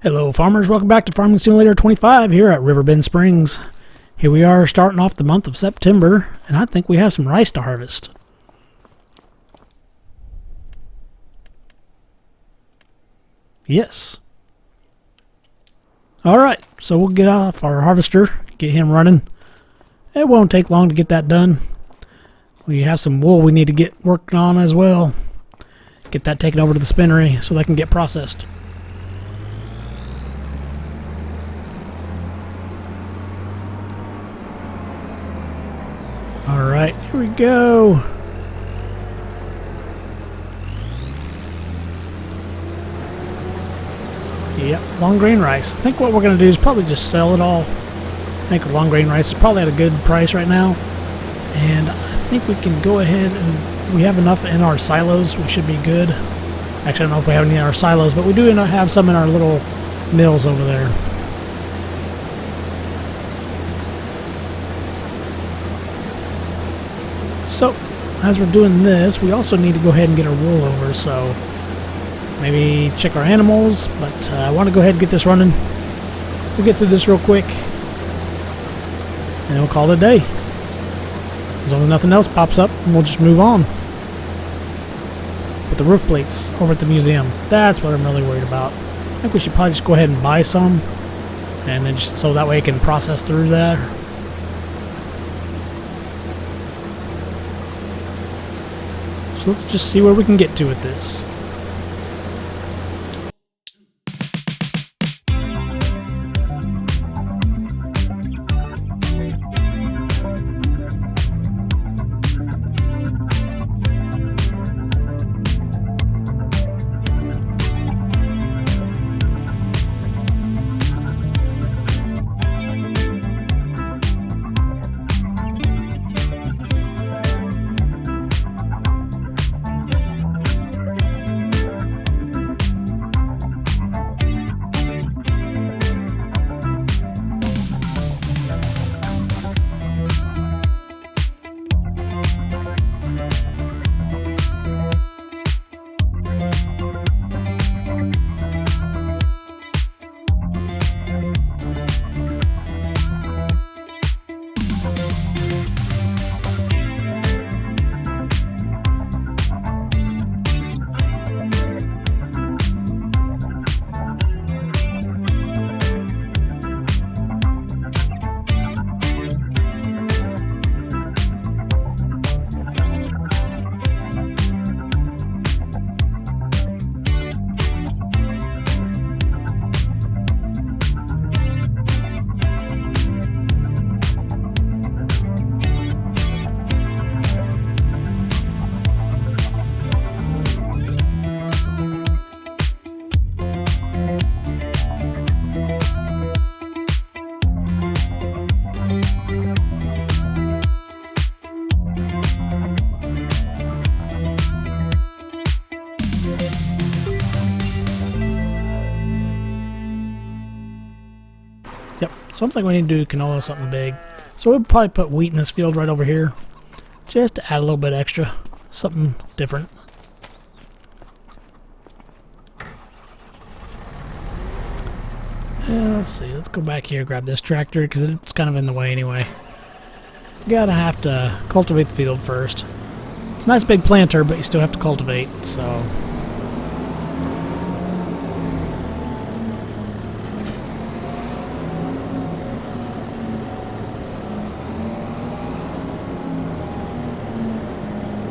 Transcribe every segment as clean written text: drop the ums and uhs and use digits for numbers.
Hello farmers, welcome back to Farming Simulator 25 here at Riverbend Springs. Here we are starting off the month of September, and I think we have some rice to harvest. Yes. Alright, so we'll get off our harvester, get him running. It won't take long to get that done. We have some wool we need to get working on as well. Get that taken over to the spinnery so they can get processed. Alright, here we go. Yep, long grain rice. I think what we're going to do is probably just sell it all. I think long grain rice is probably at a good price right now. And I think we can go ahead and we have enough in our silos. We should be good. Actually, I don't know if we have any in our silos, but we do have some in our little mills over there. So, as we're doing this, we also need to go ahead and get our wool over, so maybe check our animals, but I want to go ahead and get this running. We'll get through this real quick, and then we'll call it a day. As long as nothing else pops up, we'll just move on. But the roof plates over at the museum, that's what I'm really worried about. I think we should probably just go ahead and buy some, and then just so that way it can process through that. So let's just see where we can get to with this. Yep, something we need to do canola, something big. So we'll probably put wheat in this field right over here, just to add a little bit extra, something different. Let's see, let's go back here, grab this tractor, because it's kind of in the way anyway. Gotta have to cultivate the field first. It's a nice big planter, but you still have to cultivate, so...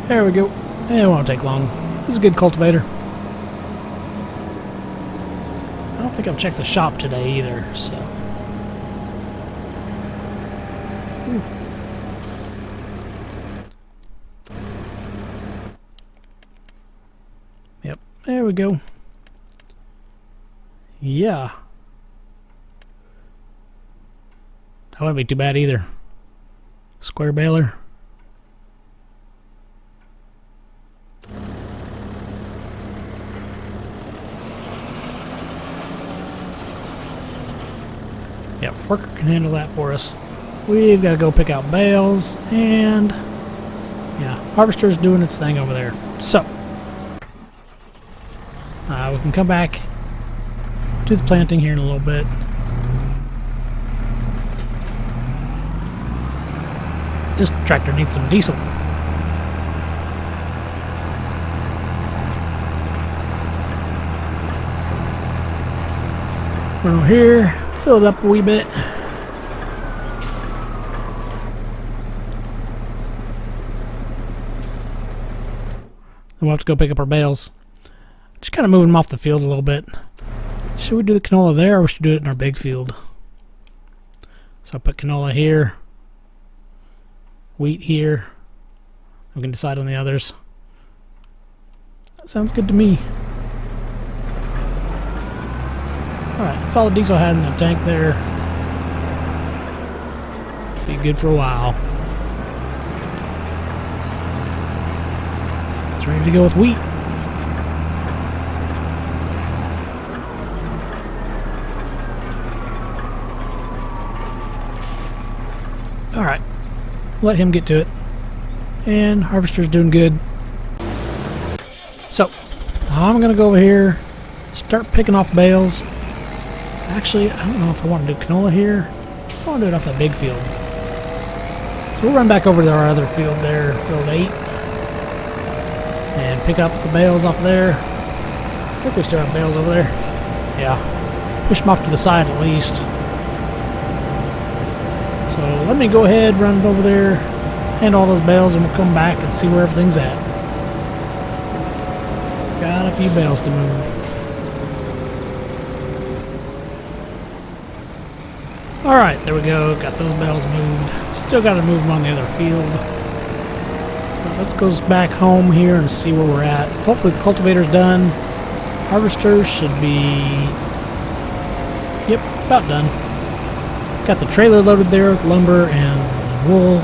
There we go. It won't take long. This is a good cultivator. I don't think I've checked the shop today either, so... Ooh. Yep, there we go. Yeah. That wouldn't be too bad either. Square baler. Yep, worker can handle that for us. We've got to go pick out bales, and yeah, harvester's doing its thing over there. So, we can come back do the planting here in a little bit. This tractor needs some diesel. Run over here, fill it up a wee bit. Then we'll have to go pick up our bales. Just kind of moving them off the field a little bit. Should we do the canola there, or we should do it in our big field? So I'll put canola here, wheat here. We can decide on the others. That sounds good to me. Alright, that's all the diesel I had in the tank there. Be good for a while. It's ready to go with wheat. Alright, let him get to it. And harvester's doing good. So, I'm going to go over here, start picking off bales. Actually, I don't know if I want to do canola here. I want to do it off the big field. So we'll run back over to our other field there, field 8. And pick up the bales off there. I think we still have bales over there. Yeah. Push them off to the side at least. So let me go ahead, run it over there, hand all those bales, and we'll come back and see where everything's at. Got a few bales to move. Alright, there we go. Got those bales moved. Still got to move them on the other field. But let's go back home here and see where we're at. Hopefully the cultivator's done. Harvester should be... Yep, about done. Got the trailer loaded there with lumber and wool.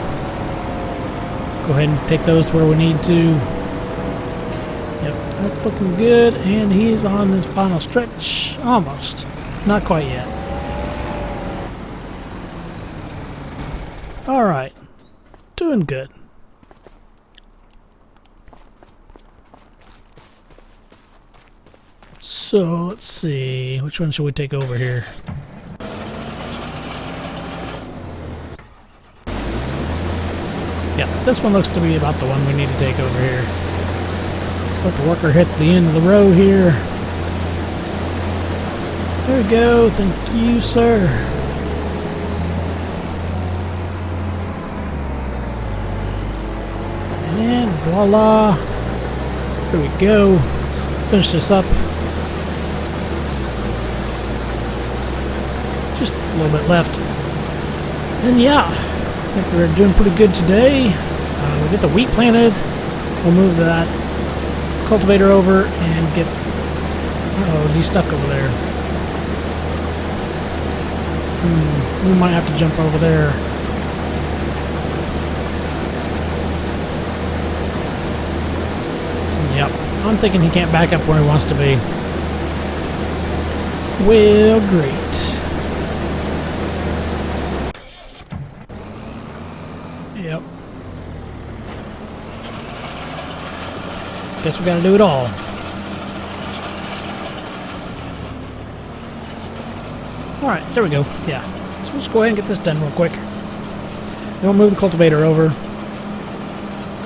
Go ahead and take those to where we need to. Yep, that's looking good. And he's on his final stretch. Almost. Not quite yet. Alright. Doing good. So, let's see. Which one should we take over here? Yeah, this one looks to be about the one we need to take over here. Let's let the worker hit the end of the row here. There we go. Thank you, sir. And voila. Here we go. Let's finish this up. Just a little bit left. And yeah, I think we're doing pretty good today. We'll get the wheat planted. We'll move that cultivator over and get... Oh, is he stuck over there? We might have to jump over there. Yep, I'm thinking he can't back up where he wants to be. Well, great. Yep. Guess we gotta do it all. Alright, there we go. Yeah. So we'll just go ahead and get this done real quick. Then we'll move the cultivator over.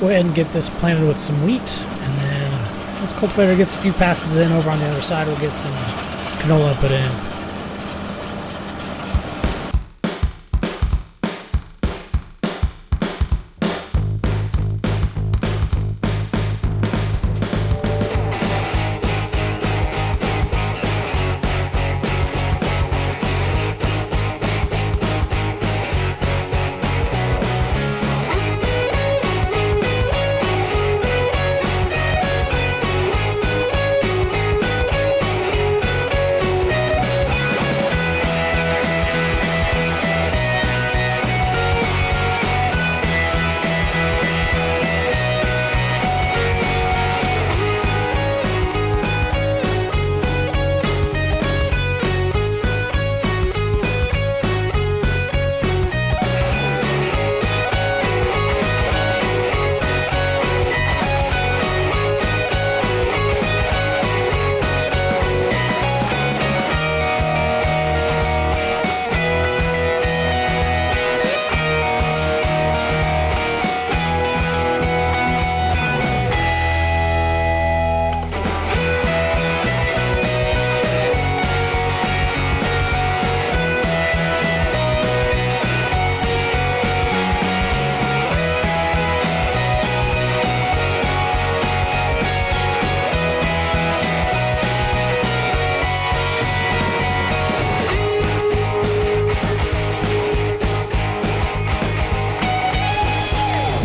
Go ahead and get this planted with some wheat. And then once the cultivator gets a few passes in over on the other side, we'll get some canola put in.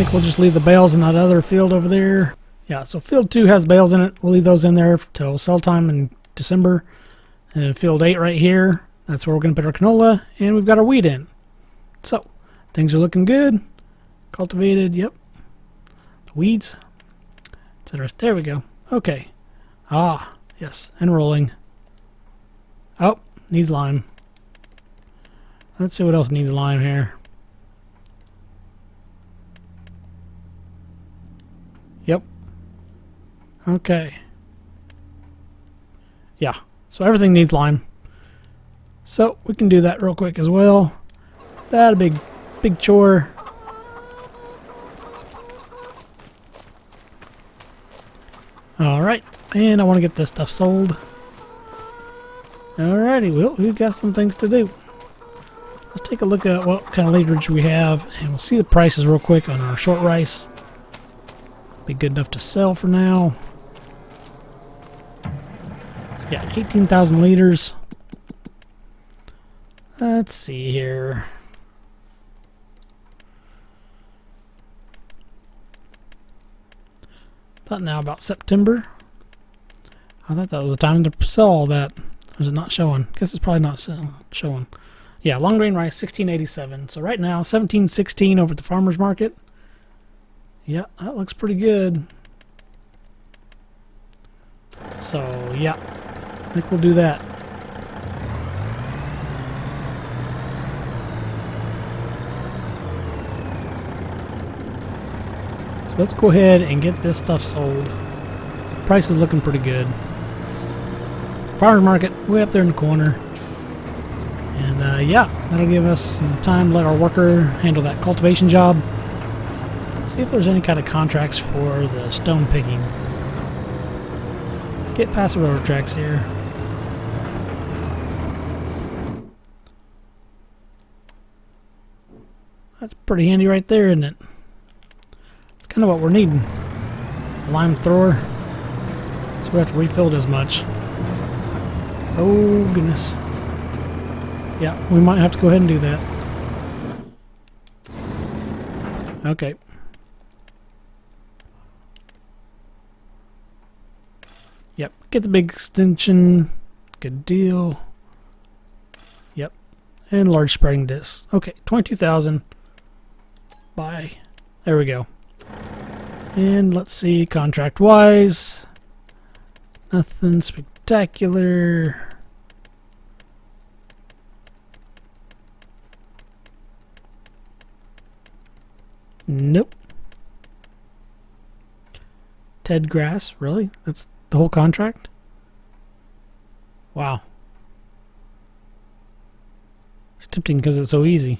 think we'll just leave the bales in that other field over there. Yeah, so field 2 has bales in it. We'll leave those in there till sell time in December. And then field 8 right here, that's where we're going to put our canola. And we've got our wheat in. So, things are looking good. Cultivated, yep. The weeds, etc. There we go. Okay. Ah, yes, and rolling. Oh, needs lime. Let's see what else needs lime here. Yep. Okay. Yeah, so everything needs lime. So we can do that real quick as well. That a big chore. Alright, and I want to get this stuff sold. Alrighty, well, we've got some things to do. Let's take a look at what kind of literage we have, and we'll see the prices real quick on our short rice. Be good enough to sell for now. Yeah, 18,000 liters. Let's see here. Thought now about September. I thought that was the time to sell all that. Or is it not showing? Guess it's probably not showing. Yeah, long grain rice, 1687. So right now, 1716 over at the farmer's market. Yeah, that looks pretty good. So, yeah, I think we'll do that. So let's go ahead and get this stuff sold. Price is looking pretty good. Farmer's market, way up there in the corner. And yeah, that'll give us some time to let our worker handle that cultivation job. See if there's any kind of contracts for the stone picking. Get past the railroad tracks here. That's pretty handy right there, isn't it? It's kind of what we're needing. A lime thrower. So we have to refill it as much. Oh, goodness. Yeah, we might have to go ahead and do that. Okay. Yep, get the big extension. Good deal. Yep. And large spreading discs. Okay, 22,000. Buy. There we go. And let's see, contract-wise. Nothing spectacular. Nope. Ted Grass, really? That's the whole contract? Wow. It's tempting because it's so easy.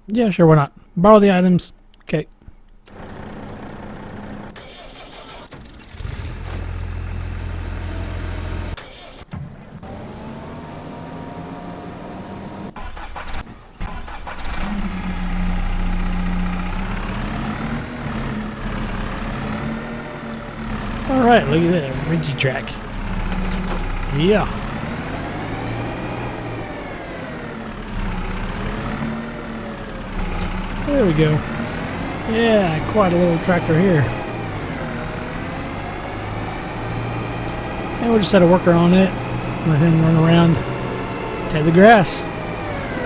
Yeah, sure, why not? Borrow the items. Okay. Alright, look at that ridgy track. Yeah. There we go. Yeah, quite a little tractor here. And we'll just set a worker on it. Let him run around. Ted the grass.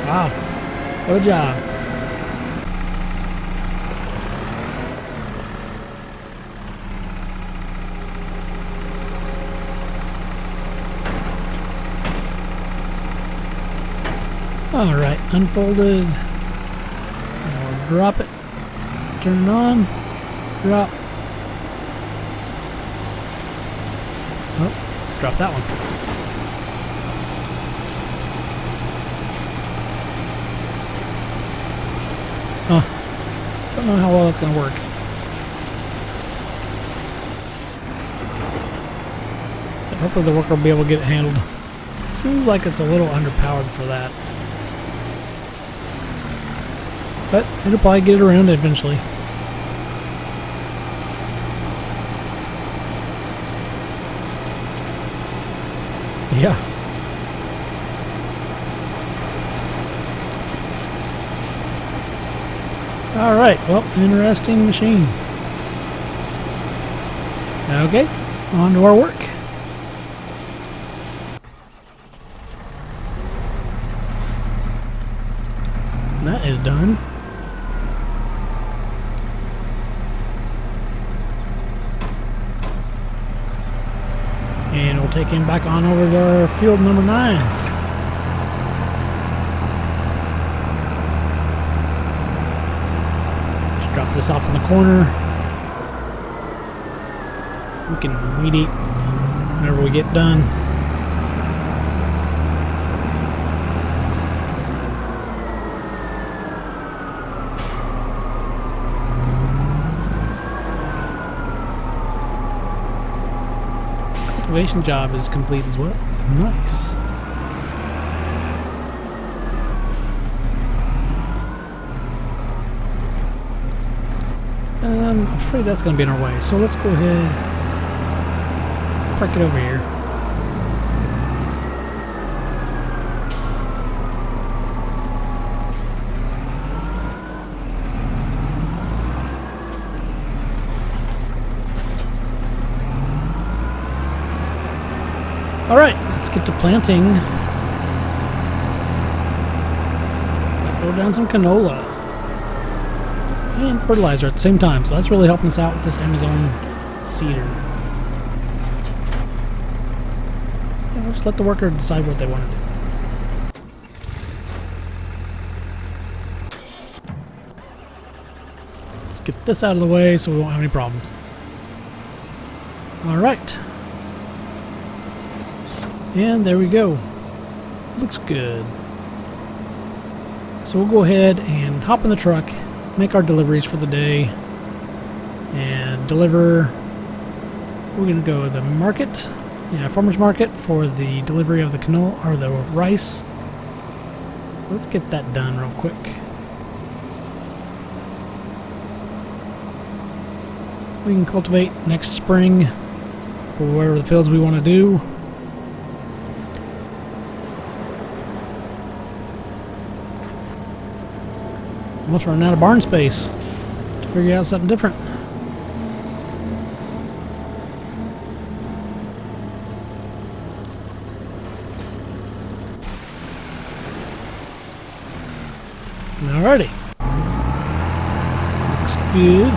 Wow. Good job. Alright, unfolded. And we'll drop it. Turn it on. Drop. Oh, drop that one. Huh. Don't know how well that's going to work. But hopefully the worker will be able to get it handled. Seems like it's a little underpowered for that. But it'll probably get around eventually. Yeah. Alright, well, interesting machine. Okay, on to our work. That is done. And we'll take him back on over to our field number 9. Just drop this off in the corner. We can weed eat whenever we get done. Cultivation job is complete as well. Nice. I'm afraid that's going to be in our way, so let's go ahead, park it over here. Alright, let's get to planting. Throw down some canola. And fertilizer at the same time, so that's really helping us out with this Amazon cedar. Yeah, we'll just let the worker decide what they want to do. Let's get this out of the way so we won't have any problems. Alright. And there we go. Looks good. So we'll go ahead and hop in the truck, make our deliveries for the day, and deliver. We're going to go to the market, farmer's market, for the delivery of the canola or the rice. So let's get that done real quick. We can cultivate next spring for whatever the fields we want to do. Almost running out of barn space to figure out something different. Alrighty. Looks good.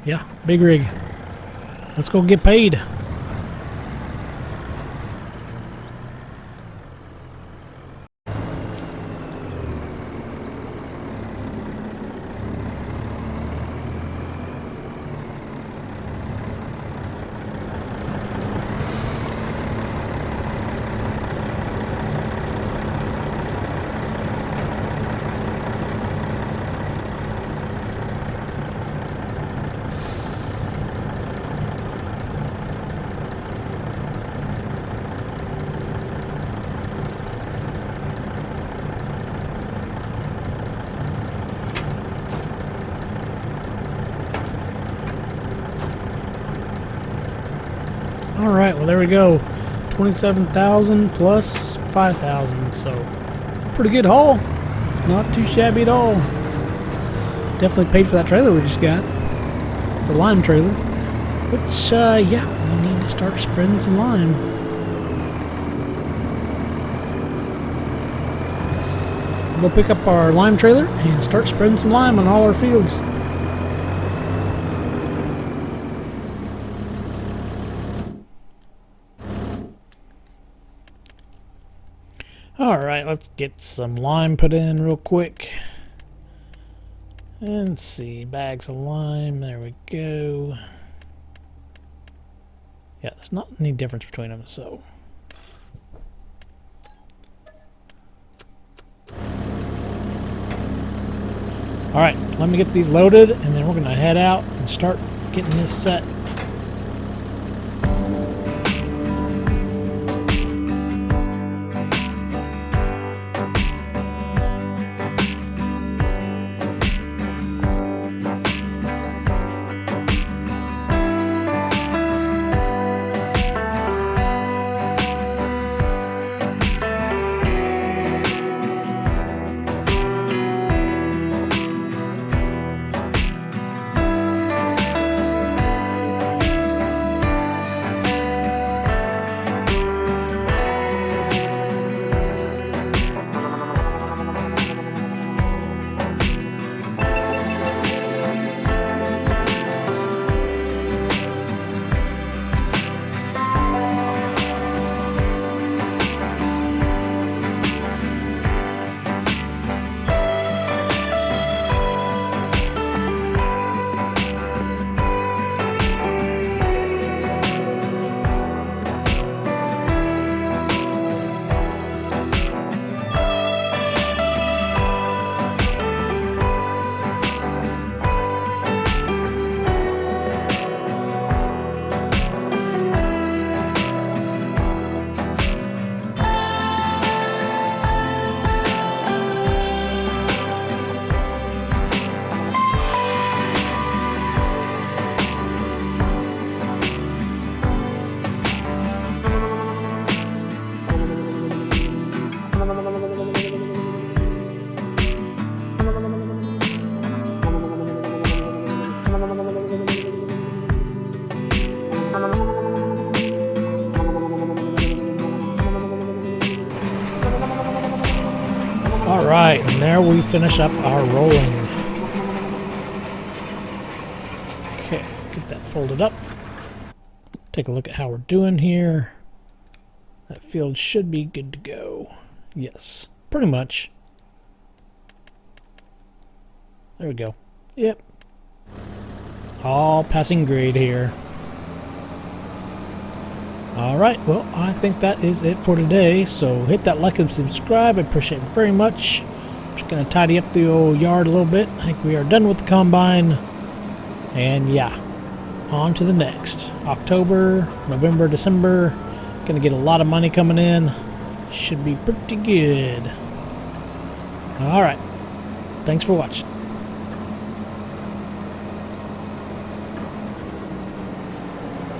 Yeah, big rig. Let's go get paid. Alright, well there we go. 27,000 plus 5,000, so pretty good haul. Not too shabby at all. Definitely paid for that trailer we just got. The lime trailer. Which, yeah, we need to start spreading some lime. We'll go pick up our lime trailer and start spreading some lime on all our fields. Alright, let's get some lime put in real quick. And see, bags of lime, there we go. Yeah, there's not any difference between them, so. Alright, let me get these loaded, and then we're going to head out and start getting this set. Alright, and there we finish up our rolling. Okay, get that folded up. Take a look at how we're doing here. That field should be good to go. Yes, pretty much. There we go. Yep. All passing grade here. Alright, well, I think that is it for today. So hit that like and subscribe. I appreciate it very much. I'm just going to tidy up the old yard a little bit. I think we are done with the combine. And yeah, on to the next. October, November, December. Going to get a lot of money coming in. Should be pretty good. Alright. Thanks for watching.